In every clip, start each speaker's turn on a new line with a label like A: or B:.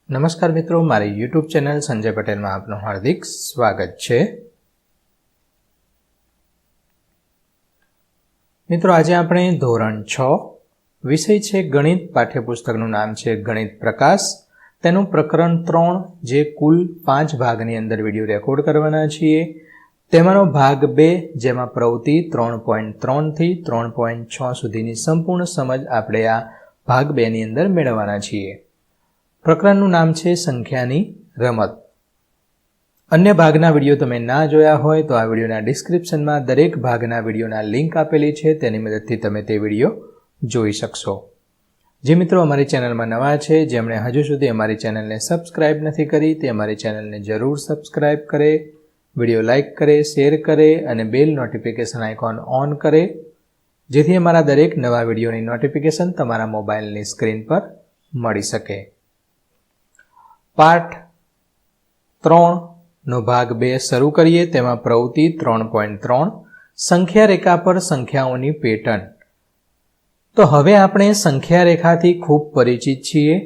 A: નમસ્કાર મિત્રો, મારી યુટ્યુબ ચેનલ સંજય પટેલમાં આપનું હાર્દિક સ્વાગત છે। મિત્રો, આજે આપણે ધોરણ 6 વિષય છે ગણિત, પાઠ્યપુસ્તકનું નામ છે ગણિત પ્રકાશ, તેનું પ્રકરણ 3 જે કુલ 5 ભાગની અંદર વિડીયો રેકોર્ડ કરવાના છીએ, તેમાંનો ભાગ 2 જેમાં પ્રવૃત્તિ 3.3 થી 3.6 સુધીની સંપૂર્ણ સમજ આપણે આ ભાગ 2 ની અંદર મેળવવાના છીએ। પ્રકરણનું નામ છે સંખ્યાની રમત। અન્ય ભાગના વિડીયો તમે ના જોયા હોય તો આ વિડીયોના ડિસ્ક્રિપ્શનમાં દરેક ભાગના વિડીયોના લિંક આપેલી છે, તેની મદદથી તમે તે વિડીયો જોઈ શકશો। જે મિત્રો અમારી ચેનલમાં નવા છે, જેમણે હજુ સુધી અમારી ચેનલને સબસ્ક્રાઇબ નથી કરી, તે અમારી ચેનલને જરૂર સબસ્ક્રાઇબ કરે, વિડીયો લાઇક કરે, શેર કરે અને બેલ નોટિફિકેશન આઇકોન ઓન કરે, જેથી અમારા દરેક નવા વિડીયોની નોટિફિકેશન તમારા મોબાઈલની સ્ક્રીન પર મળી શકે। પાઠ 3 નો ભાગ 2 શરૂ કરીએ। તેમાં પ્રવૃત્તિ 3.3 સંખ્યા રેખા પર સંખ્યાઓની પેટર્ન। તો હવે આપણે સંખ્યા રેખાથી ખૂબ પરિચિત છીએ।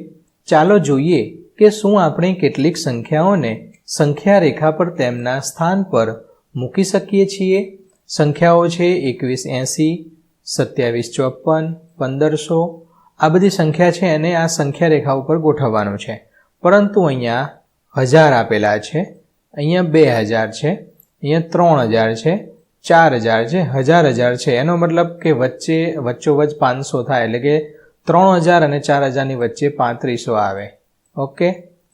A: ચાલો જોઈએ કે શું આપણે કેટલીક સંખ્યાઓને સંખ્યા રેખા પર તેમના સ્થાન પર મૂકી શકીએ છીએ। સંખ્યાઓ છે 2180, 2754, 1500। આ બધી સંખ્યા છે અને આ સંખ્યા રેખા ઉપર ગોઠવવાનું છે, પરંતુ અહીંયા 1000 આપેલા છે, અહીંયા 2000 છે, અહીંયા 3000 છે, 4000 છે, 1000 છે। એનો મતલબ કે વચ્ચોવચ્ચ 500 થાય, એટલે કે 3000 અને 4000 ની વચ્ચે 3500 આવે। ઓકે,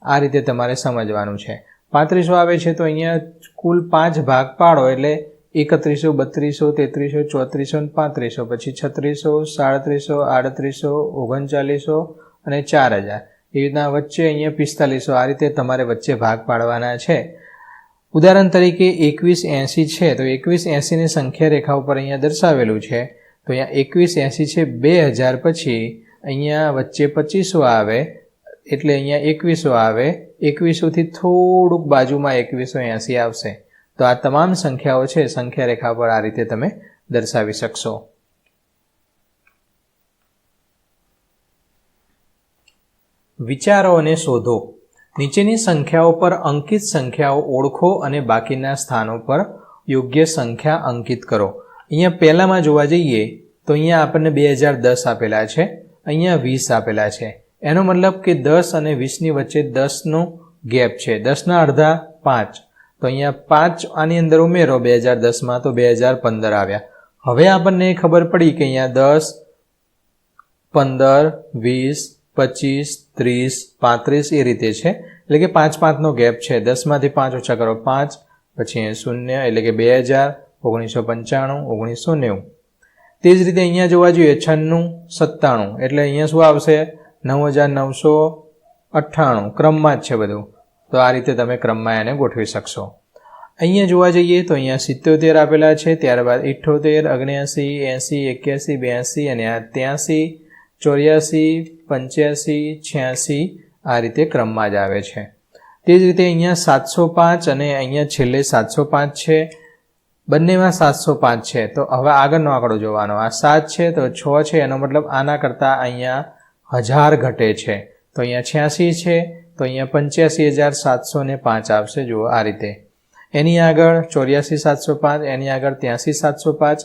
A: આ રીતે તમારે સમજવાનું છે। 3500 આવે છે તો અહીંયા કુલ 5 ભાગ પાડો એટલે 3100, 3200, 3300, 3400, પછી 3600, 3700, 3800, 3900 અને 4000। એ રીતના વચ્ચે અહીંયા 4500, આ રીતે તમારે વચ્ચે ભાગ પાડવાના છે। ઉદાહરણ તરીકે 2180 છે તો 2180 ની સંખ્યા રેખા ઉપર અહીંયા દર્શાવેલું છે, તો અહીંયા 2180 છે, 2000 પછી અહીંયા વચ્ચે 2500 આવે એટલે અહીંયા 2100 આવે, 2100 થી થોડુંક બાજુમાં 2180 આવશે। તો આ તમામ સંખ્યાઓ છે સંખ્યા રેખા પર આ રીતે તમે દર્શાવી શકશો। વિચારો અને શોધો। નીચેની સંખ્યાઓ પર અંકિત સંખ્યાઓ ઓળખો અને બાકીના સ્થાનો પર યોગ્ય સંખ્યા અંકિત કરો। અહીંયા પહેલામાં જોવા જઈએ તો અહીંયા આપણને 2010 આપેલા છે, અહીંયા 20 આપેલા છે। એનો મતલબ કે 10 અને 20 ની વચ્ચે 10નો ગેપ છે, 10ના અડધા 5, તો અહીંયા 5 આની અંદર ઉમેરો 2010માં તો 2015 આવ્યા। હવે આપણને ખબર પડી કે અહીંયા 10, 15, 20, 25, 30, 35 એ રીતે છે, એટલે કે 5-5નો ગેપ છે। 10 માંથી 5 ઓછા કરો 5, પછી 0 એટલે કે 2000, 1995, 1990। તે જ રીતે અહીંયા જોવા જોઈએ 96, 97 એટલે અહીંયા શું આવશે 9998, ક્રમમાં જ છે બધું, તો આ રીતે તમે ક્રમમાં એને ગોઠવી શકશો। અહીંયા જોવા જઈએ તો અહીંયા 77 આપેલા છે, ત્યારબાદ 78, 79, 80, 81, 82 અને આ 83, 84, 85, 86 આ રીતે ક્રમમાં જ આવે છે। તે જ રીતે અહીંયા 705 અને અહીંયા છેલ્લે 705 છે, બંનેમાં 705 છે। તો હવે આગળનો આંકડો જોવાનો, આ 7 છે તો 6 છે, એનો મતલબ આના કરતાં અહીંયા 1000 ઘટે છે, તો અહીંયા 86 છે તો અહીંયા 85705 આવશે। જુઓ આ રીતે, એની આગળ 84705, એની આગળ 83705।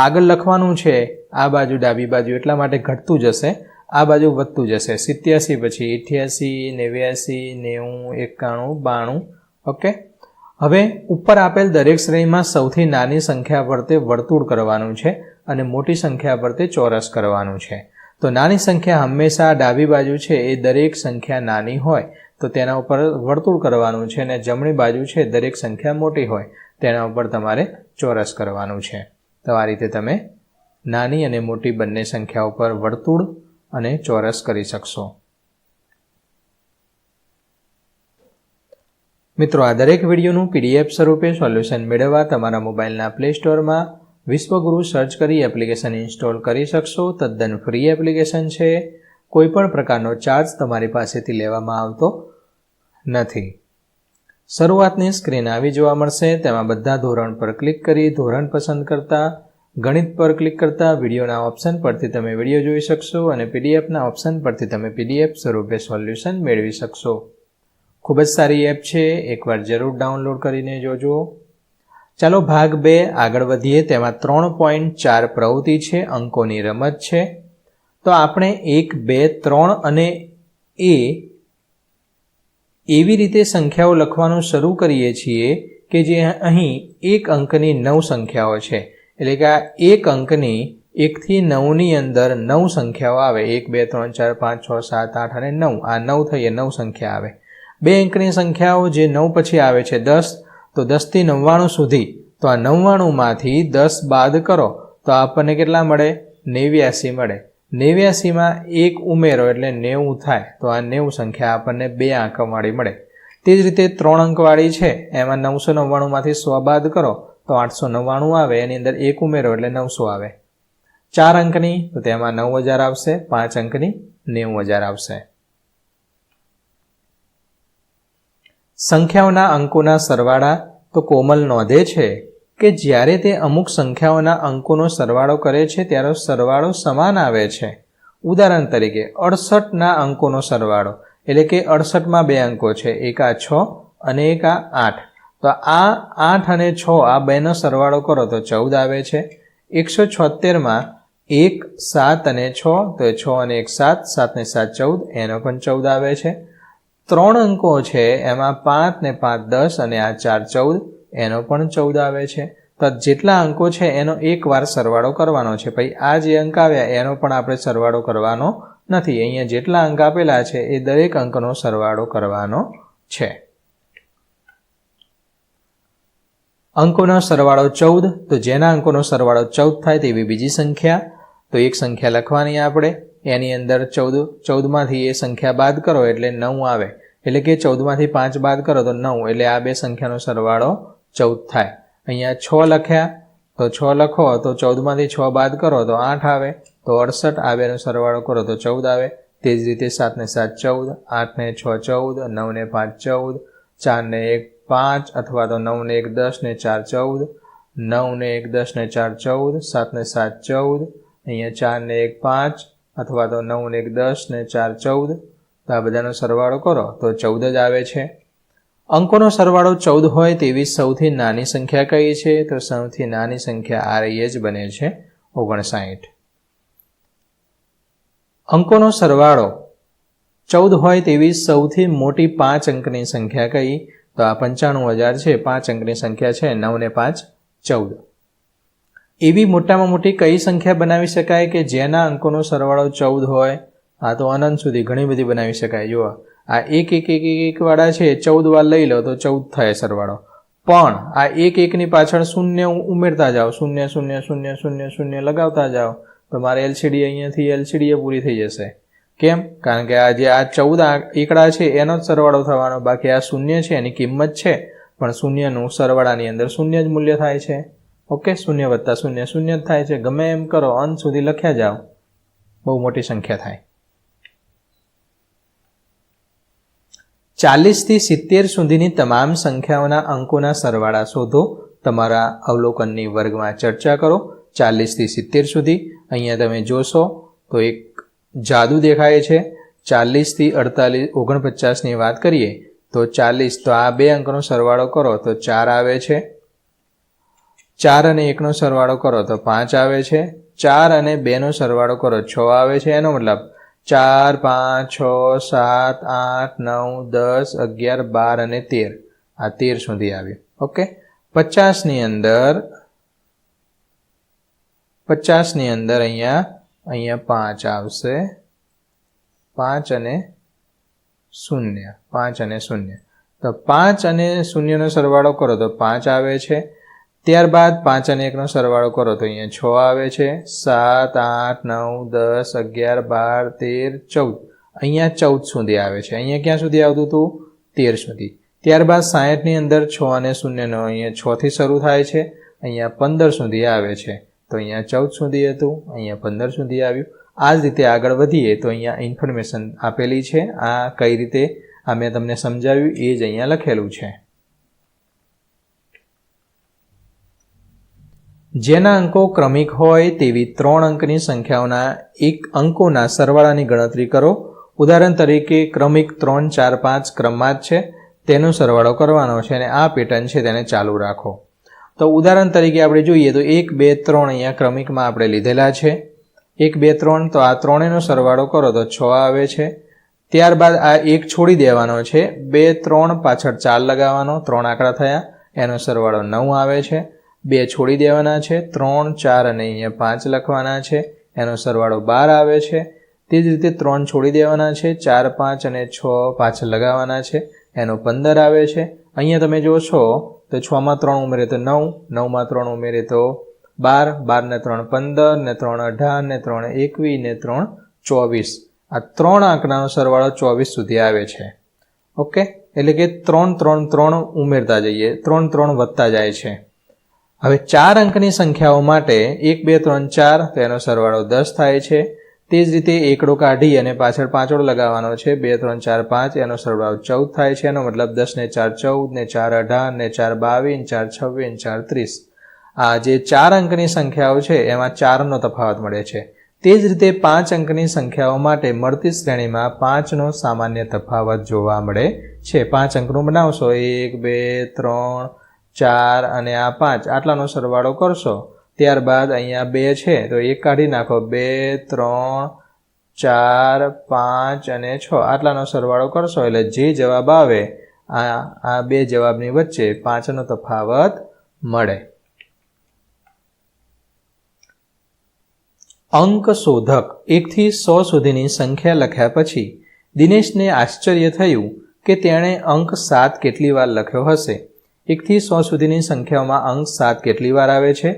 A: આગળ લખવાનું છે આ બાજુ ડાબી બાજુ, એટલા માટે ઘટતું જશે, આ બાજુ વધતું જશે। 87 પછી 88, 89, 90, 91, 92। ઓકે, હવે ઉપર આપેલ દરેક શ્રેણીમાં સૌથી નાની સંખ્યા પર તે વર્તુળ કરવાનું છે અને મોટી સંખ્યા પર તે ચોરસ કરવાનું છે। તો નાની સંખ્યા હંમેશા ડાબી બાજુ છે એ દરેક સંખ્યા નાની હોય તો તેના ઉપર વર્તુળ કરવાનું છે, અને જમણી બાજુ છે દરેક સંખ્યા મોટી હોય તેના ઉપર તમારે ચોરસ કરવાનું છે। તો આ રીતે તમે નાની અને મોટી બંને સંખ્યા ઉપર વર્તુળ અને ચોરસ કરી શકશો। મિત્રો, આ દરેક વિડીયોનું PDF સ્વરૂપે સોલ્યુશન મેળવવા તમારા મોબાઈલના પ્લે સ્ટોરમાં વિશ્વગુરુ સર્ચ કરી એપ્લિકેશન ઇન્સ્ટોલ કરી શકશો। તદ્દન ફ્રી એપ્લિકેશન છે, કોઈપણ પ્રકારનો ચાર્જ તમારી પાસેથી લેવામાં આવતો નથી। શરૂઆતની સ્ક્રીન આવી જોવા મળશે, તેમાં બધા ધોરણ પર ક્લિક કરી ધોરણ પસંદ કરતા ગણિત પર ક્લિક કરતા વિડીયોના ઓપ્શન પરથી તમે વિડીયો જોઈ શકશો અને પીડીએફના ઓપ્શન પરથી તમે પીડીએફ સ્વરૂપે સોલ્યુશન મેળવી શકશો. ખૂબ જ સારી એપ છે, એકવાર જરૂર ડાઉનલોડ કરીને જોજો. ચાલો ભાગ 2 આગળ વધીએ. તેમાં 3.4 પ્રવૃત્તિ છે, અંકોની રમત છે. તો આપણે 1, 2, 3 અને એવી રીતે સંખ્યાઓ લખવાનું શરૂ કરીએ છીએ કે જે અહીં એક અંકની 9 સંખ્યાઓ છે. એટલે કે આ એક અંકની 1 થી 9ની અંદર 9 સંખ્યાઓ આવે. 1, 2, 3, 4, 5, 6, 7, 8 અને 9. આ 9 થઈએ 9 સંખ્યા આવે. 2 અંકની સંખ્યાઓ જે 9 પછી આવે છે 10. તો 10 થી 99 સુધી. તો આ 99માંથી 10 બાદ કરો તો આપણને કેટલા મળે? 89 મળે. 89માં 1 ઉમેરો એટલે 90 થાય. તો આ 90 સંખ્યા આપણને 2 આંકવાળી મળે. તે જ રીતે 3 અંકવાળી છે, એમાં 999માંથી 100 બાદ કરો તો 899 આવે. એની અંદર 1 ઉમેરો એટલે 900 આવે. 4 અંકની તો તેમાં 9000 આવશે. 5 અંકની 90000 આવશે. સંખ્યાઓના અંકોના સરવાળા. તો કોમલ નોંધે છે કે જ્યારે તે અમુક સંખ્યાઓના અંકોનો સરવાળો કરે છે ત્યારે સરવાળો સમાન આવે છે. ઉદાહરણ તરીકે 68ના અંકોનો સરવાળો, એટલે કે 68માં 2 અંકો છે, એક આ 6 અને એક આ 8. તો આ 8 અને 6 આ બેનો સરવાળો કરો તો 14 આવે છે. 176માં 1, 7 અને 6, તો 6 અને 1 7, 7 ને 7 14, એનો પણ 14 આવે છે. 3 અંકો છે, એમાં 5 ને 5 10 અને આ 4 14, એનો પણ 14 આવે છે. તો જેટલા અંકો છે એનો એકવાર સરવાળો કરવાનો છે. પછી આ જે અંક આવ્યા એનો પણ આપણે સરવાળો કરવાનો નથી. અહીંયા જેટલા અંક આપેલા છે એ દરેક અંકનો સરવાળો કરવાનો છે. અંકોનો સરવાળો 14. તો જેના અંકોનો સરવાળો 14 થાય તેવી બીજી સંખ્યા. તો એક સંખ્યા લખવાની આપણે, એની અંદર 14માંથી એ સંખ્યા બાદ કરો એટલે 9 આવે. એટલે કે 14માંથી 5 બાદ કરો તો 9, એટલે આ બે સંખ્યાનો સરવાળો 14 થાય. અહીંયા 6 લખ્યા તો 6 લખો તો 14માંથી 6 બાદ કરો તો 8 આવે. તો 68, આ બેનો સરવાળો કરો તો 14 આવે. તે જ રીતે 7 ને 7 14, 8 ને 6 14, 9 ને 5 14, 4 ને 1 5, અથવા તો 9 ને 1 10 ને 4 14, 9 ને 1 10 ને 4 14, 7 ને 7 14, અહીંયા 4 ને 1 5, અથવા તો 9 ને 1 10 ને 4 14. તો આ બધાનો સરવાળો કરો તો 14 જ આવે છે. અંકોનો સરવાળો 14 હોય તેવી સૌથી નાની સંખ્યા કઈ છે? તો સૌથી નાની સંખ્યા આ રહી જ બને છે 59. અંકોનો સરવાળો 14 હોય તેવી સૌથી મોટી 5 અંકની સંખ્યા કઈ? તો આ 95000 છે. 5 અંકની સંખ્યા છે. 9 ને 5 14. એવી મોટામાં મોટી કઈ સંખ્યા બનાવી શકાય કે જેના અંકોનો સરવાળો 14 હોય? આ તો અનંત સુધી ઘણી બધી બનાવી શકાય. જુઓ, આ 1 1 1 1 વાળા છે, 14 વાર લઈ લો તો 14 થાય સરવાળો. પણ આ 1 1 ની પાછળ 0 ઉમેરતા જાઓ, 0 0 0 0 0 લગાવતા જાઓ તો મારે એલસીડી અહીંયાથી એલસીડી પૂરી થઈ જશે. કેમ? કારણ કે આ જે આ 14 એકડા છે એનો જ સરવાળો થવાનો. બાકી આ 0 છે એની કિંમત છે, પણ 0નું સરવાળાની અંદર 0 જ મૂલ્ય થાય છે. ઓકે, 0 વત્તા 0 0 જ થાય છે. ગમે એમ કરો, અંત સુધી લખ્યા જાઓ, બહુ મોટી સંખ્યા થાય. 40 થી 70 સુધીની તમામ સંખ્યાઓના અંકોના સરવાળા શોધો. તમારા અવલોકનની વર્ગમાં ચર્ચા કરો. 40 થી 70 સુધી અહીંયા તમે જોશો તો એક જાદુ દેખાય છે. 40 થી 49ની વાત કરીએ તો 40, તો આ બે અંકનો સરવાળો કરો તો 4 આવે છે. 4 અને 1નો સરવાળો કરો તો 5 આવે છે. 4 અને 2નો સરવાળો કરો 6 આવે છે. એનો મતલબ 4 5 6 7 8 9 10 11 12 અને 13, આ 13 સુધી આવ્યું. ઓકે, 50ની અંદર અહીંયા 5 આવશે. 5 અને 0, 5 અને 0. તો 5 અને 0નો સરવાળો કરો તો 5 આવે છે. ત્યારબાદ 5 અને 1નો સરવાળો કરો તો અહીંયા 6 આવે છે. 7 8 9 10 11 12 13 14, અહીંયા 14 સુધી આવે છે. અહીંયા ક્યાં સુધી આવતું હતું? 13 સુધી. ત્યારબાદ 60ની અંદર 6 અને 0નો અહીંયા 6 થી શરૂ થાય છે. અહીંયા 15 સુધી આવે છે. તો અહીંયા 14 સુધી હતું, અહીંયા 15 સુધી આવ્યું. આ જ રીતે આગળ વધીએ તો અહીંયા ઇન્ફોર્મેશન આપેલી છે. આ કઈ રીતે આ મેં તમને સમજાવ્યું એ જ અહીંયા લખેલું છે. જેના અંકો ક્રમિક હોય તેવી 3 અંકની સંખ્યાઓના અંકોના સરવાળાની ગણતરી કરો. ઉદાહરણ તરીકે ક્રમિક 3, 4, 5 ક્રમમાં જ છે, તેનો સરવાળો કરવાનો છે અને આ પેટર્ન છે તેને ચાલુ રાખો. તો ઉદાહરણ તરીકે આપણે જોઈએ તો 1, 2, 3 અહીંયા ક્રમિકમાં આપણે લીધેલા છે. 1, 2, 3 તો આ ત્રણેયનો સરવાળો કરો તો 6 આવે છે. ત્યારબાદ આ 1 છોડી દેવાનો છે. 2, 3 પાછળ 4 લગાવવાનો, 3 આંકડા થયા, એનો સરવાળો 9 આવે છે. 2 છોડી દેવાના છે. 3, 4 અને અહીંયા 5 લખવાના છે, એનો સરવાળો 12 આવે છે. તે જ રીતે 3 છોડી દેવાના છે. 4, 5 અને 6 પાછળ લગાવવાના છે, એનો 15 આવે છે. અહીંયા તમે જોશો તો 6 માં 3 ઉમેરે તો 9, 9 માં 3 ઉમેરે તો 12, 12 ને 3 15 ને 3 18 ને 3 21 ને 3 24. આ 3 આંકડાનો સરવાળો 24 સુધી આવે છે. ઓકે, એટલે કે 3, 3, 3 ઉમેરતા જઈએ, 3, 3 વધતા જાય છે. હવે 4 અંકની સંખ્યાઓ માટે 1, 2, 3, 4 તો એનો સરવાળો 10 થાય છે. તે જ રીતે એકડો કાઢી અને પાછળ પાંચડો લગાવવાનો છે. 2, 3, 4, 5 એનો સરવાળો 14 થાય છે. એનો મતલબ 10 ને 4 14 ને 4 18 ને 4 22 4 26 4 30. આ જે 4 અંકની સંખ્યાઓ છે એમાં 4નો તફાવત મળે છે. તે જ રીતે 5 અંકની સંખ્યાઓ માટે મળતી શ્રેણીમાં 5નો સામાન્ય તફાવત જોવા મળે છે. 5 અંકનું બનાવશો, 1, 2, 3, 4 અને આ 5, આટલાનો સરવાળો કરશો. ત્યારબાદ અહીંયા 2 છે તો 1 કાઢી નાખો. 2, 3, 4, 5 અને 6 આટલાનો સરવાળો કરશો એટલે જે જવાબ આવે આ બે જવાબની વચ્ચે 5નો તફાવત મળે. અંક શોધક 1 થી 100 સુધીની સંખ્યા લખ્યા પછી દિનેશને આશ્ચર્ય થયું કે તેણે અંક 7 કેટલી વાર લખ્યો હશે. 1 થી 100 સુધીની સંખ્યાઓમાં અંક 7 કેટલી વાર આવે છે?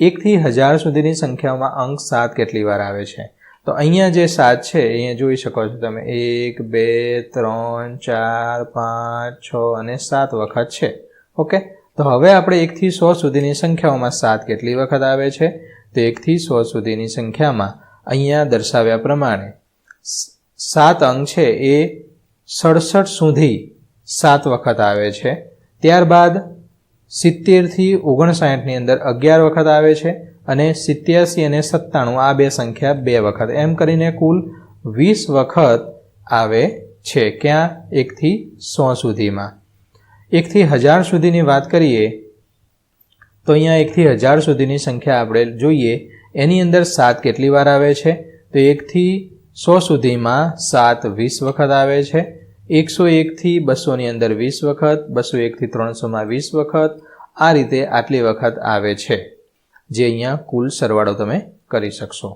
A: 1 થી 1000 સુધીની સંખ્યાઓમાં અંક 7 કેટલી વાર આવે છે? તો અહીંયા જે 7 છે અહીંયા જોઈ શકો છો તમે, 1, 2, 3, 4, 5, 6 અને 7 વખત છે. ઓકે, તો હવે આપણે 1 થી 100 સુધીની સંખ્યાઓમાં 7 કેટલી વખત આવે છે? તો 1 થી 100 સુધીની સંખ્યામાં અહીંયા દર્શાવ્યા પ્રમાણે 7 અંક છે એ 67 સુધી 7 વખત આવે છે. ત્યારબાદ 70 થી 59ની અંદર 11 વખત આવે છે અને 87 અને 97 આ બે સંખ્યા 2 વખત, એમ કરીને કુલ 20 વખત આવે છે. ક્યાં? 1 થી 100 સુધીમાં. 1 થી 1000 સુધીની વાત કરીએ તો અહીંયા 1 થી 1000 સુધીની સંખ્યા આપણે જોઈએ, એની અંદર 7 કેટલી વાર આવે છે? તો 1 થી 100 સુધીમાં 7 20 વખત આવે છે. 101 થી 200ની અંદર 20 વખત, 201 થી 300માં 20 વખત, આ રીતે આટલી વખત આવે છે, જે અહીંયા કુલ સરવાળો તમે કરી શકશો.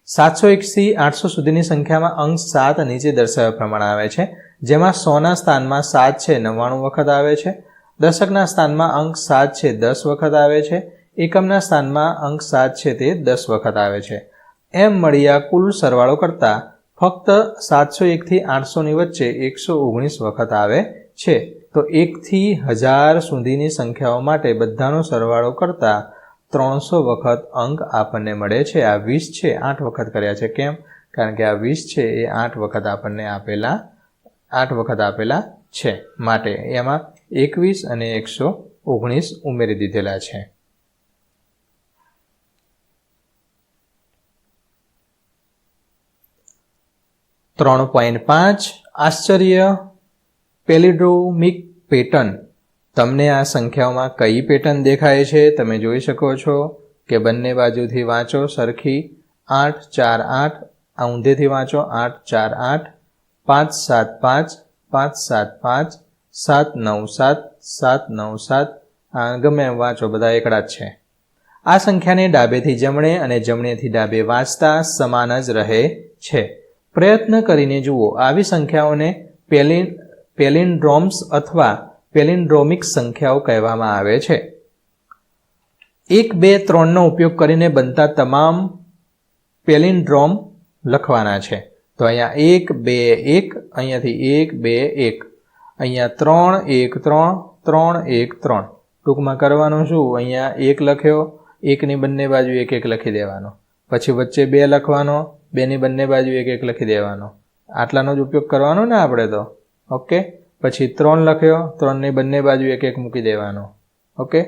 A: 701 થી 800 સુધીની સંખ્યામાં અંક 7 નીચે દર્શાવ્યા પ્રમાણે આવે છે, જેમાં 100ના સ્થાનમાં 7 છે 99 વખત આવે છે. દશકના સ્થાનમાં અંક 7 છે 10 વખત આવે છે. એકમના સ્થાનમાં અંક 7 છે તે 10 વખત આવે છે. એમ મળી આ કુલ સરવાળો કરતા ફક્ત 701 થી 800ની વચ્ચે 119 વખત આવે છે. તો 1 થી 1000 સુધીની સંખ્યાઓ માટે બધાનો સરવાળો કરતા 300 વખત અંક આપણને મળે છે. આ 20 છે 8 વખત કર્યા છે. કેમ? કારણ કે આ 20 છે એ 8 વખત આપણને આપેલા છે, માટે એમાં 21 અને 119 ઉમેરી દીધેલા છે. ત્રણ 3.5 આશ્ચર્ય પેલિડ્રોમિક પેટર્ન. તમને આ સંખ્યાઓમાં કઈ પેટર્ન દેખાય છે? તમે જોઈ શકો છો કે બંને બાજુથી વાંચો સરખી. 8, 4, 8 આ ઊંધેથી વાંચો. 8, 4, 8 5, 7, 5 5, 7, 5 7, 9, 7 7, 9, 7 આ ગમે એમ વાંચો, બધા એકડા જ છે. આ સંખ્યાને ડાબેથી જમણે અને જમણેથી ડાબે વાંચતા સમાન જ રહે છે. પ્રયત્ન કરીને જુઓ. આવી સંખ્યાઓને પેલિન્ડ્રોમ્સ અથવા પેલિન્ડ્રોમિક સંખ્યાઓ કહેવામાં આવે છે. 1, 2, 3નો ઉપયોગ કરીને બનતા તમામ પેલિન્ડ્રોમ લખવાના છે. તો અહીંયા 1, 2, 1, અહીંયાથી 1, 2, 1, અહીંયા 3, 1, 3, 3, 1, 3. ટૂંકમાં કરવાનું શું? અહીંયા 1 લખ્યો, 1ની બંને બાજુ 1, 1 લખી દેવાનો. પછી વચ્ચે 2 લખવાનો, 2ની બંને બાજુ 1, 1 લખી દેવાનો. આટલાનો જ ઉપયોગ કરવાનો ને આપણે તો. ઓકે, પછી 3 લખ્યો, 3ની બંને બાજુ 1, 1 મૂકી દેવાનો. ઓકે,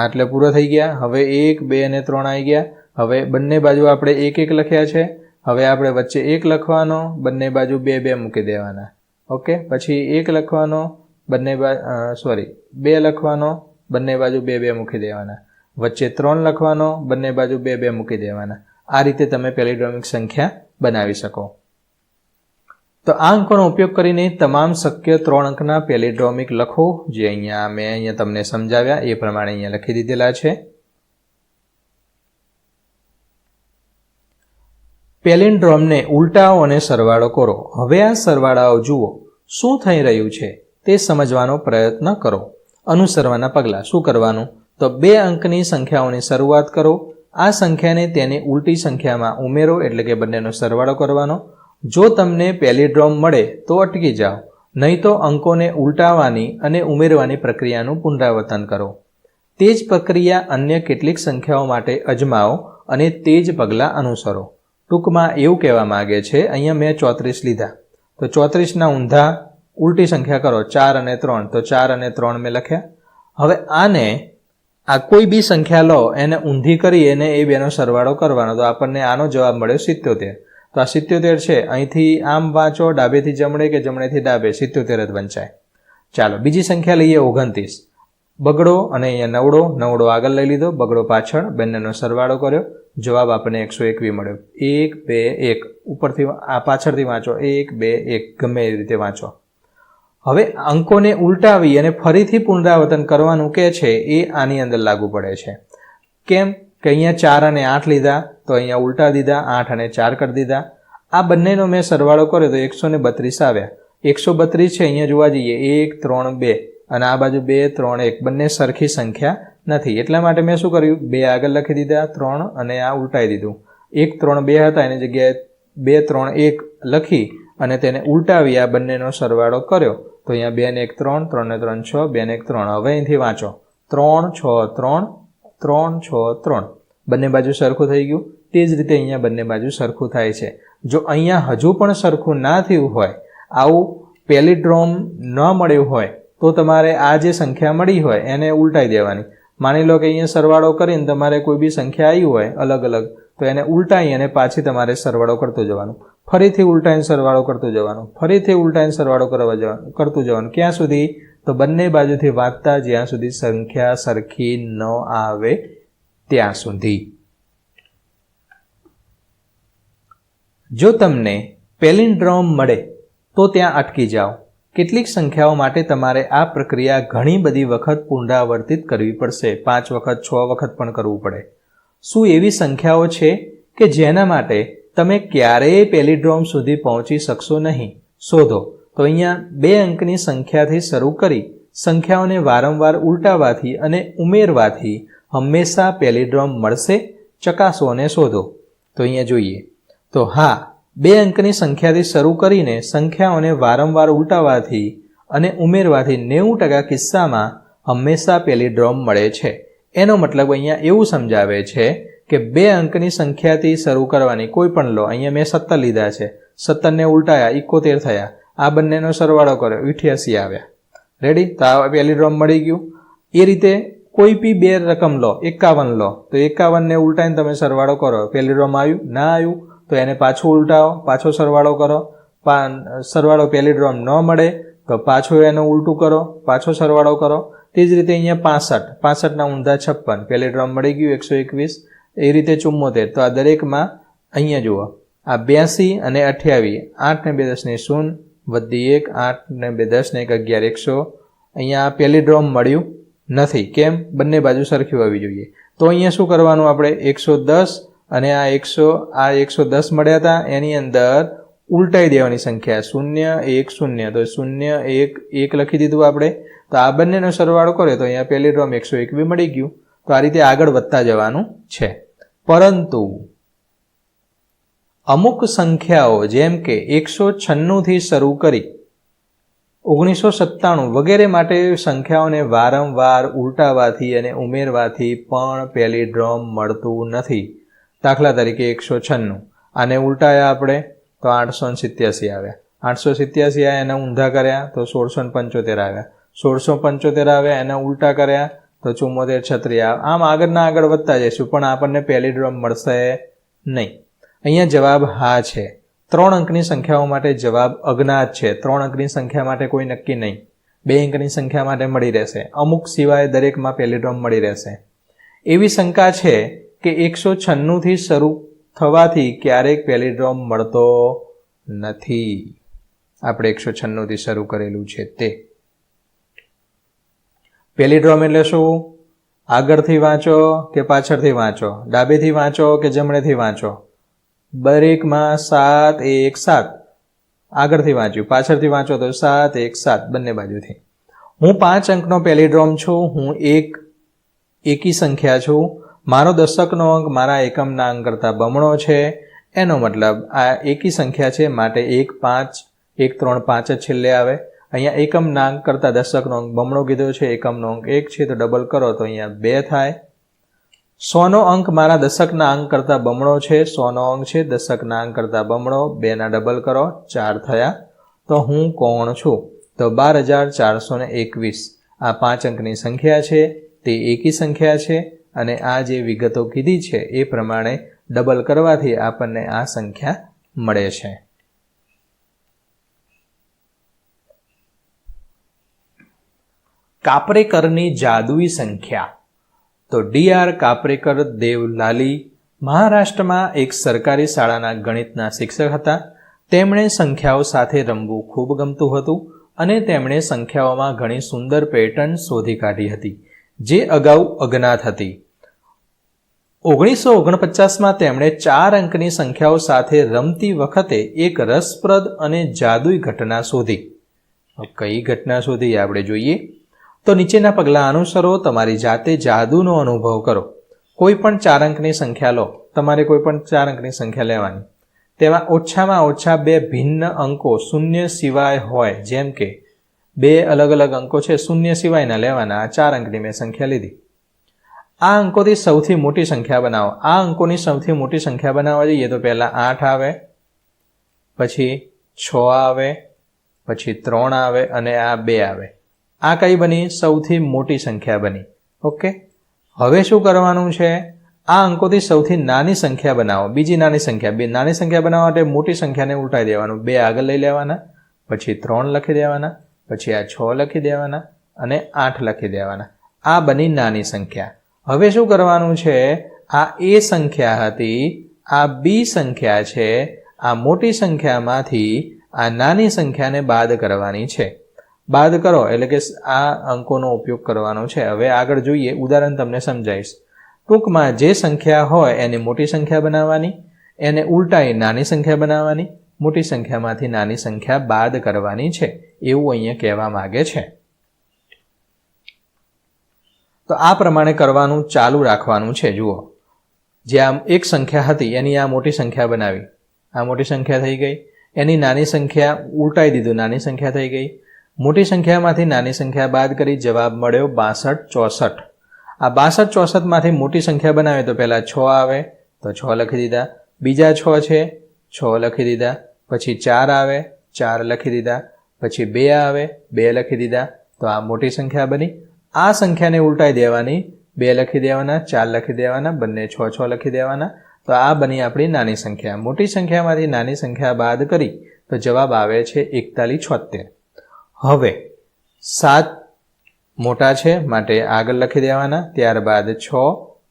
A: એટલે પૂરો થઈ ગયા. હવે 1, 2 અને 3 આવી ગયા. હવે બંને બાજુ આપણે 1 1 લખ્યા છે. હવે આપણે વચ્ચે 1 લખવાનો, બંને બાજુ 2 2 મૂકી દેવાના. ઓકે, પછી 1 લખવાનો, 2 લખવાનો, બંને બાજુ 2 2 મૂકી દેવાના. વચ્ચે 3 લખવાનો, બંને બાજુ 2 2 મૂકી દેવાના. આ રીતે તમે પેલિડ્રોમિક સંખ્યા બનાવી શકો. તો આ અંકોનો ઉપયોગ કરીને તમામ શક્ય 3 અંકના પેલિડ્રોમિક લખો, જે મેં તમને સમજાવ્યા એ પ્રમાણે અહીંયા લખી દીધેલા છે. પેલિન્ડ્રોમને ઉલટાઓ અને સરવાળો કરો. હવે આ સરવાળાઓ જુઓ, શું થઈ રહ્યું છે તે સમજવાનો પ્રયત્ન કરો. અનુસરવાના પગલાં. શું કરવાનું? તો 2 અંકની સંખ્યાઓની શરૂઆત કરો. આ સંખ્યાને તેની ઉલટી સંખ્યામાં ઉમેરો, એટલે કે બંનેનો સરવાળો કરવાનો. જો તમને પેલિડ્રોમ મળે તો અટકી જાઓ, નહીં તો અંકોને ઉલટાવવાની અને ઉમેરવાની પ્રક્રિયાનું પુનરાવર્તન કરો. તે જ પ્રક્રિયા અન્ય કેટલીક સંખ્યાઓ માટે અજમાવો અને તે જ પગલાં અનુસરો. ટૂંકમાં એવું કહેવા માગે છે, અહીંયા મેં 34 લીધા, તો 34ના ઊંધા ઉલટી સંખ્યા કરો, 4 અને 3, તો 4 અને 3 મેં લખ્યા. હવે આ કોઈ બી સંખ્યા લો, એને ઊંધી કરી અને એ બેનો સરવાળો કરવાનો, તો આપણને આનો જવાબ મળ્યો 77. તો આ 77 છે. અહીંથી આમ વાંચો, ડાબેથી જમણે કે જમણેથી ડાબે, 77 જ વંચાય. ચાલો બીજી સંખ્યા લઈએ, 29. બગડો અને અહીંયા નવડો આગળ લઈ લીધો, બગડો પાછળ, બંનેનો સરવાળો કર્યો, જવાબ આપણને 121 મળ્યો. 1 2 1 ઉપરથી પાછળથી વાંચો, 1 2 1 ગમે એ રીતે વાંચો. હવે અંકોને ઉલટાવી અને ફરીથી પુનરાવર્તન કરવાનું કે છે એ આની અંદર લાગુ પડે છે. કેમ કે અહીંયા 4 અને 8 લીધા, તો અહીંયા ઉલટા દીધા, 8 અને 4 કરી દીધા. આ બંનેનો મેં સરવાળો કર્યો તો 132 આવ્યા. 132 છે, અહીંયા જોવા જઈએ 1 3 2 અને આ બાજુ 2 3 1, બંને સરખી સંખ્યા નથી. એટલા માટે મેં શું કર્યું, 2 આગળ લખી દીધા, 3 અને આ ઉલટાઈ દીધું. 1 3 2 હતા, એની જગ્યાએ 2 3 1 લખી અને તેને ઉલટાવી આ બંનેનો સરવાળો કર્યો. તો અહીંયા 2 ને 1 3, 3 ને 3 6, 2 ને 1 3. હવે અહીંથી વાંચો, 3 6 3, 3 6 3, બંને બાજુ સરખું થઈ ગયું. તે જ રીતે અહીંયા બંને બાજુ સરખું થાય છે. જો અહીંયા હજુ પણ સરખું ના થયું હોય, આવું પેલિડ્રોમ ન મળ્યું હોય, તો તમારે આ જે સંખ્યા મળી હોય એને ઉલટાઈ દેવાની. માની લો કે અહીંયા સરવાળો કરીને તમારે કોઈ બી સંખ્યા આવી હોય અલગ અલગ, તો એને ઉલટાઈ અને પાછી તમારે સરવાળો કરતું જવાનું, ફરીથી ઉલટાઈને સરવાળો કરતું જવાનું, ફરીથી ઉલટાઈને સરવાળો કરતું જવાનું. ક્યાં સુધી? તો બંને બાજુથી વાંચતા જ્યાં સુધી સંખ્યા સરખી ન આવે ત્યાં સુધી. જો તમને પેલિન્ડ્રોમ મળે તો ત્યાં અટકી જાઓ. કેટલીક સંખ્યાઓ માટે તમારે આ પ્રક્રિયા ઘણી બધી વખત પુનરાવર્તિત કરવી પડશે. 5 વખત 6 વખત પણ કરવું પડે. શું એવી સંખ્યાઓ છે કે જેના માટે તમે ક્યારેય પેલિડ્રોમ સુધી પહોંચી શકશો નહીં? શોધો. તો અહીંયા 2 અંકની સંખ્યાથી શરૂ કરી સંખ્યાઓને વારંવાર ઉલટાવવાથી અને ઉમેરવાથી હંમેશા પેલિડ્રોમ મળશે. ચકાસો અને શોધો. તો અહીંયા જોઈએ તો હા, 2 અંકની સંખ્યાથી શરૂ કરીને સંખ્યાઓને વારંવાર ઉલટાવવાથી અને ઉમેરવાથી 90% કિસ્સામાં હંમેશા પેલિડ્રોમ મળે છે. એનો મતલબ અહીંયા એવું સમજાવે છે કે 2 અંકની સંખ્યાથી શરૂ કરવાની, કોઈ પણ લો. અહીંયા મેં 17 લીધા છે, 17ને ઉલટાયા 71 થયા, આ બંનેનો સરવાળો કર્યો 88 આવ્યા. રેડી? તો આ પેલિડ્રોમ મળી ગયું. એ રીતે કોઈ બી 2 રકમ લો, 51 લો, તો 51ને ઉલટાઈને તમે સરવાળો કરો, પેલિડ્રોમ આવ્યું? ના આવ્યું. તો એને પાછું ઉલટાવો, પાછો સરવાળો કરો, સરવાળો પેલિડ્રોમ ન મળે તો પાછું એનું ઉલટું કરો, પાછો સરવાળો કરો. તે જ રીતે અહીંયા 65ના ઊંધા 56, પેલિડ્રોમ મળી ગયું 121. એ રીતે 74. તો આ દરેકમાં અહીંયા જુઓ, આ 82 અને 28, 8 ને 2 10 ને 0 વધી 1, 8 ને 2 10 ને 1 11, 100. અહીંયા આ પેલિડ્રોમ મળ્યું નથી. કેમ? બંને બાજુ સરખી હોવી જોઈએ. તો અહીંયા શું કરવાનું આપણે? 110 અને આ 110 મળ્યા હતા, એની અંદર ઉલટાઈ દેવાની સંખ્યા 0 1 0, તો 0 1 1 લખી દીધું આપણે. તો આ બંનેનો સરવાળો કર્યો તો અહીંયા પેલિડ્રોમ 121 મળી ગયું. તો આ રીતે આગળ વધતા જવાનું છે. પરંતુ અમુક સંખ્યાઓ જેમ કે 196 થી શરૂ કરી 1997 વગેરે માટે સંખ્યાઓને વારંવાર ઉલટાવાથી અને ઉમેરવાથી પણ પેલિડ્રોમ મળતું નથી. દાખલા તરીકે 196, આને ઉલટાયા આપણે તો 887 આવ્યા. 887 આવ્યા, એના ઊંધા કર્યા તો 1675 આવ્યા. 1675 આવ્યા, એના ઉલટા કર્યા તો 74, 36 આમ આગળના આગળ વધતા જઈશું, પણ આપણને પેલિડ્રોમ મળશે નહીં. અહીંયા જવાબ હા છે. 3 અંકની સંખ્યાઓ માટે જવાબ અજ્ઞાત છે. 3 અંકની સંખ્યા માટે કોઈ નક્કી નહીં. 2 અંકની સંખ્યા માટે મળી રહેશે. અમુક સિવાય દરેકમાં પેલિડ્રોમ મળી રહેશે. એવી શંકા છે કે 196થી શરૂ થવાથી ક્યારેક પેલિડ્રોમ મળતો નથી. આપણે 196થી શરૂ કરેલું છે તે. પેલિડ્રોમ એટલે શું? આગળથી વાંચો કે પાછળથી વાંચો, ડાબેથી વાંચો કે જમણેથી વાંચો, દરેકમાં 7 1 7. આગળથી વાંચ્યું, પાછળથી વાંચો તો 7 1 7 બંને બાજુથી. હું 5 અંકનો પેલિડ્રોમ છું. હું એક એકી સંખ્યા છું. મારો દશકનો અંક મારા એકમના અંક કરતાં બમણો છે. એનો મતલબ આ એકી સંખ્યા છે, માટે 1 5 1 3 5 જ છેલ્લે આવે. અહીંયા એકમના અંક કરતાં દશકનો અંક બમણો કીધો છે. એકમનો અંક 1 છે તો ડબલ કરો તો અહીંયા 2 થાય. 100નો અંક મારા દશકના અંક કરતાં બમણો છે. 100નો અંક છે દશકના અંક કરતાં બમણો. 2ના ડબલ કરો 4 થયા. તો હું કોણ છું? તો 12421. આ 5 અંકની સંખ્યા છે, તે એકી સંખ્યા છે, અને આ જે વિગતો કીધી છે એ પ્રમાણે ડબલ કરવાથી આપણને આ સંખ્યા મળે છે. કાપરેકરની જાદુઈ સંખ્યા. તો ડી.આર. કાપરેકર દેવલાલી મહારાષ્ટ્રમાં એક સરકારી શાળાના ગણિતના શિક્ષક હતા. તેમણે સંખ્યાઓ સાથે રમવું ખૂબ ગમતું હતું અને તેમણે સંખ્યાઓમાં ઘણી સુંદર પેટર્ન શોધી કાઢી હતી, જે અગાઉ અજ્ઞાત હતી. 1949માં તેમણે 4 અંકની સંખ્યાઓ સાથે રમતી વખતે એક રસપ્રદ અને જાદુઈ ઘટના શોધી. કઈ ઘટના શોધી આપણે જોઈએ. તો નીચેના પગલાં અનુસરો, તમારી જાતે જાદુનો અનુભવ કરો. કોઈ પણ 4 અંકની સંખ્યા લો. તમારે કોઈ પણ 4 અંકની સંખ્યા લેવાની. તેમાં ઓછામાં ઓછા 2 ભિન્ન અંકો શૂન્ય સિવાય હોય. જેમ કે 2 અલગ અલગ અંકો છે, શૂન્ય સિવાયના લેવાના. આ 4 અંકની મેં સંખ્યા લીધી. આ અંકોથી સૌથી મોટી સંખ્યા બનાવો. આ અંકોની સૌથી મોટી સંખ્યા બનાવવા જઈએ તો પહેલાં 8 આવે, પછી 6 આવે, પછી 3 આવે અને આ 2 આવે. આ કઈ બની? સૌથી મોટી સંખ્યા બની. ઓકે, હવે શું કરવાનું છે? આ અંકોથી સૌથી નાની સંખ્યા બનાવો. બીજી નાની સંખ્યા. બે નાની સંખ્યા બનાવવા માટે મોટી સંખ્યાને ઉલટાઈ દેવાનું. 2 આગળ લઈ લેવાના, પછી 3 લખી દેવાના, પછી આ 6 લખી દેવાના અને 8 લખી દેવાના. આ બની નાની સંખ્યા. હવે શું કરવાનું છે? આ એ સંખ્યા હતી, આ બી સંખ્યા છે. આ મોટી સંખ્યામાંથી આ નાની સંખ્યાને બાદ કરવાની છે. બાદ કરો એટલે કે આ અંકોનો ઉપયોગ કરવાનો છે. હવે આગળ જોઈએ, ઉદાહરણ તમને સમજાવીશ. ટૂંકમાં જે સંખ્યા હોય એને મોટી સંખ્યા બનાવવાની, એને ઉલટાઈ નાની સંખ્યા બનાવવાની, મોટી સંખ્યામાંથી નાની સંખ્યા બાદ કરવાની છે, એવું અહીંયા કહેવા માંગે છે. તો આ પ્રમાણે કરવાનું ચાલુ રાખવાનું છે. જુઓ, જે આમ એક સંખ્યા હતી એની આ મોટી સંખ્યા બનાવી. આ મોટી સંખ્યા થઈ ગઈ. એની નાની સંખ્યા ઉલટાઈ દીધું, નાની સંખ્યા થઈ ગઈ. મોટી સંખ્યામાંથી નાની સંખ્યા બાદ કરી, જવાબ મળ્યો 62 64. આ 62 64માંથી મોટી સંખ્યા બનાવે તો પહેલાં 6 આવે તો 6 લખી દીધા, બીજા 6 છે 6 લખી દીધા, પછી 4 આવે 4 લખી દીધા, પછી 2 આવે 2 લખી દીધા. તો આ મોટી સંખ્યા બની. આ સંખ્યાને ઉલટાઈ દેવાની, 2 લખી દેવાના, 4 લખી દેવાના, બંને 6 6 લખી દેવાના. તો આ બની આપણી નાની સંખ્યા. મોટી સંખ્યામાંથી નાની સંખ્યા બાદ કરી તો જવાબ આવે છે 41 76. હવે 7 મોટા છે માટે આગળ લખી દેવાના, ત્યારબાદ 6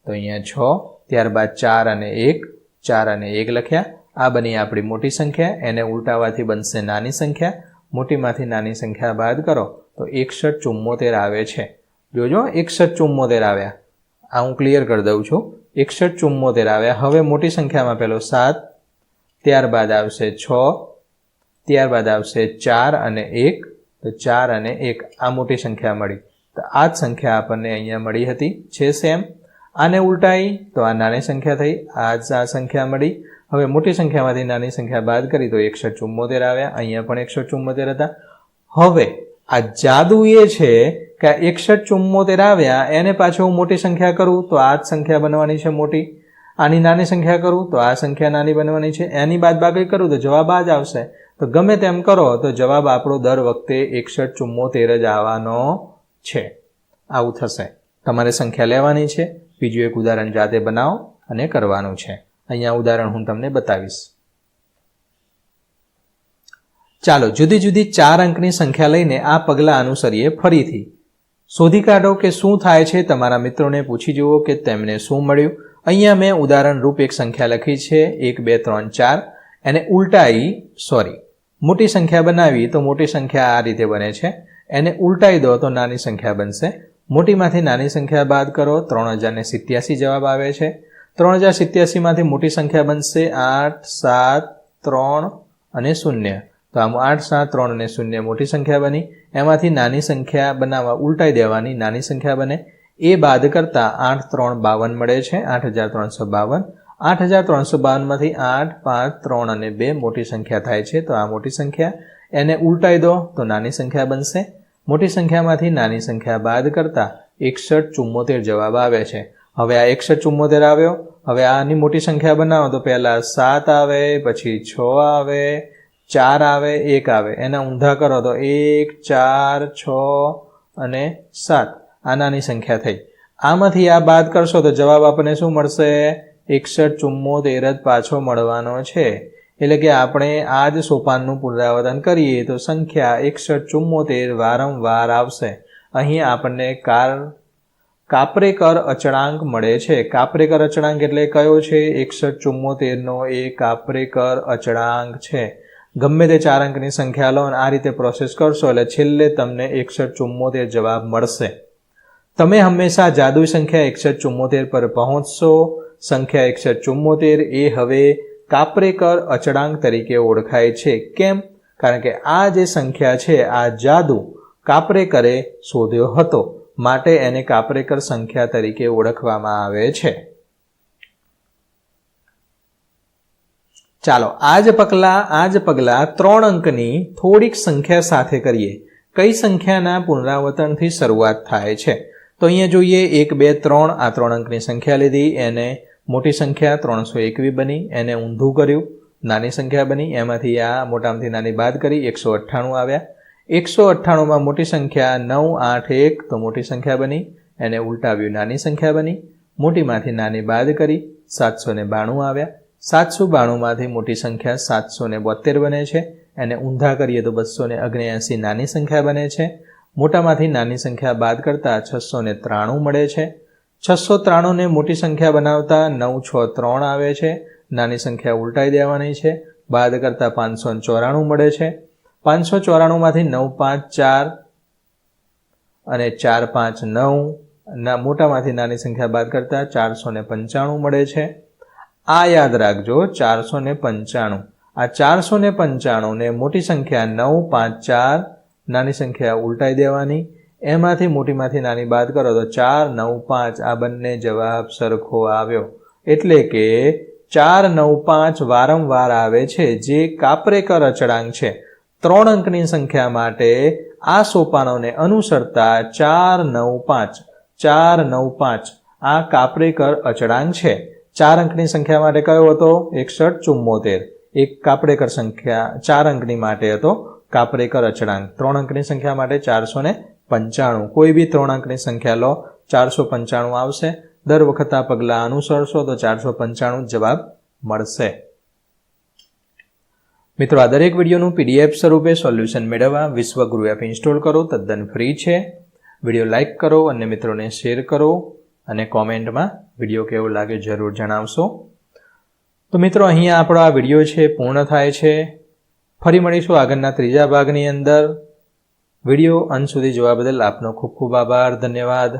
A: તો અહીંયા 6, ત્યારબાદ 4 અને 1, 4 અને 1 લખ્યા. આ બની આપણી મોટી સંખ્યા. એને ઉલટાવાથી બનશે નાની સંખ્યા. મોટીમાંથી નાની સંખ્યા બાદ કરો તો 61 74 આવે છે. જોજો 61 74 આવ્યા. આ હું ક્લિયર કરી દઉં છું. 61 74 આવ્યા. હવે મોટી સંખ્યામાં પહેલો 7, ત્યારબાદ આવશે 6, ત્યારબાદ આવશે 4 અને 1, તો 4 અને 1 આ મોટી સંખ્યા મળી. તો આ જ સંખ્યા આપણને અહીંયા મળી હતી, છે સેમ. આને ઉલટાઈ તો આ નાની સંખ્યા થઈ, આ સંખ્યા મળી. હવે મોટી સંખ્યામાંથી નાની સંખ્યા બાદ કરી તો 174 આવ્યા. અહીંયા પણ 174 હતા. હવે આ જાદુ એ છે કે 174 આવ્યા એને પાછું હું મોટી સંખ્યા કરું તો આ જ સંખ્યા બનવાની છે મોટી. આની નાની સંખ્યા કરું તો આ સંખ્યા નાની બનવાની છે. એની બાદબાકી કરું તો જવાબ આ જ આવશે. તો ગમે તેમ કરો તો જવાબ આપણો દર વખતે 61 74 જ આવવાનો છે. આવું થશે. તમારે સંખ્યા લેવાની છે, બીજું એક ઉદાહરણ જાતે બનાવો અને કરવાનું છે. અહીંયા ઉદાહરણ હું તમને બતાવીશ. ચાલો જુદી જુદી 4 અંકની સંખ્યા લઈને આ પગલાં અનુસરીએ. ફરીથી શોધી કાઢો કે શું થાય છે. તમારા મિત્રોને પૂછી જુઓ કે તેમને શું મળ્યું. અહીંયા મેં ઉદાહરણ રૂપ એક સંખ્યા લખી છે 1 2 3 4. એને ઉલટાઈ મોટી સંખ્યા બનાવી તો મોટી સંખ્યા આ રીતે બને છે. એને ઉલટાઈ દો તો નાની સંખ્યા બનશે. મોટીમાંથી નાની સંખ્યા બાદ કરો 3087 જવાબ આવે છે. 3087 માંથી મોટી સંખ્યા બનશે 8 7 3 અને 0. તો આમ 8 7 3 અને 0 મોટી સંખ્યા બની. એમાંથી નાની સંખ્યા બનાવવા ઉલટાઈ દેવાની, નાની સંખ્યા બને. એ બાદ કરતા 8 3 52 મળે છે, 8352. 8352 માંથી 8 5 3 અને 2 મોટી સંખ્યા થાય છે. તો આ મોટી સંખ્યા, એને ઉલટાઈ દો તો નાની સંખ્યા બનશે. મોટી સંખ્યામાંથી નાની સંખ્યા બાદ કરતા 6174 જવાબ આવે છે. હવે આ 6174 આવ્યો. હવે આની મોટી સંખ્યા બનાવો તો પહેલા 7 આવે, પછી 6 આવે, 4 આવે, 1 આવે. એના ઊંધા કરો તો 1 4 6 અને 7 આ નાની સંખ્યા થઈ. આમાંથી આ બાદ કરશો તો જવાબ આપણને શું મળશે? 6174 જ પાછો મળવાનો છે. એટલે કે આપણે આ જ સોપાનનું પુનરાવર્તન કરીએ તો સંખ્યા 6174 વારંવાર આવશે. અહીં આપણને કાપરેકર અચળાંક મળે છે. કાપરેકર અચળાંક એટલે કયો છે? 6174 નો એ કાપરેકર અચળાંક છે. ગમે તે 4 અંકની સંખ્યા લો અને આ રીતે પ્રોસેસ કરશો એટલે છેલ્લે તમને 6174 જવાબ મળશે. તમે હંમેશા જાદુઈ સંખ્યા 6174 પર પહોંચશો. સંખ્યા 6174 એ હવે કાપરેકર અચળાંક તરીકે ઓળખાય છે. કેમ? કારણ કે આ જે સંખ્યા છે આ જાદુ કાપરેકરે શોધ્યો હતો, માટે એને કાપરેકર સંખ્યા તરીકે ઓળખવામાં આવે છે. ચાલો આ જ પગલા 3 અંકની થોડીક સંખ્યા સાથે કરીએ. કઈ સંખ્યાના પુનરાવર્તનથી શરૂઆત થાય છે? તો અહીંયા જોઈએ 1 2 3 આ 3 અંકની સંખ્યા લીધી. એને મોટી સંખ્યા 321 બની. એને ઊંધું કર્યું, નાની સંખ્યા બની. એમાંથી આ મોટામાંથી નાની બાદ કરી 198 આવ્યા. 198માં મોટી સંખ્યા 981 તો મોટી સંખ્યા બની. એને ઉલટાવ્યું, નાની સંખ્યા બની. મોટીમાંથી નાની બાદ કરી 792 આવ્યા. 792માંથી મોટી સંખ્યા 772 બને છે. એને ઊંધા કરીએ તો 279 નાની સંખ્યા બને છે. મોટામાંથી નાની સંખ્યા બાદ કરતા 693 મળે છે. 693 ને મોટી સંખ્યા બનાવતા 963 આવે છે. નાની સંખ્યા ઉલટાઈ દેવાની છે. બાદ કરતા 594 મળે છે. 594માંથી 954 અને 459 મોટામાંથી નાની સંખ્યા બાદ કરતા 495 મળે છે. આ યાદ રાખજો 495. આ 495 ને મોટી સંખ્યા 954, નાની સંખ્યા ઉલટાઈ દેવાની. એમાંથી મોટીમાંથી નાની બાદ કરો તો 495. આ બંને જવાબ સરખો આવ્યો. એટલે કે 495 વારંવાર આવે છે, જે કાપરેકર અચળાંક છે. 3 અંકની સંખ્યા માટે આ સોપાનોને અનુસરતા 495 આ કાપરેકર અચળાંક છે. 4 અંકની સંખ્યા માટે કયો હતો? 6174. એક કાપરેકર સંખ્યા 4 અંકની માટે હતો કાપરેકર અચળાંક. 3 અંકની સંખ્યા માટે 495. કોઈ બી 3 અંકની સંખ્યા લો 495 આવશે. દર વખત આ પગલાં અનુસરશો તો 495 જવાબ મળશે. મિત્રો, આ દરેક વિડીયોનું PDF સ્વરૂપે સોલ્યુશન મેળવવા વિશ્વગુરુ એપ ઇન્સ્ટોલ કરો. તદ્દન ફ્રી છે. વિડીયો લાઇક કરો અને મિત્રોને શેર કરો અને કોમેન્ટમાં વિડીયો કેવો લાગે જરૂર જણાવશો. તો મિત્રો, અહીંયા આપણો આ વિડીયો છે પૂર્ણ થાય છે. ફરી મળીશું આગળના 3જા ભાગની અંદર. વિડીયો અંત સુધી જોવા બદલ આપનો ખૂબ ખૂબ આભાર. ધન્યવાદ.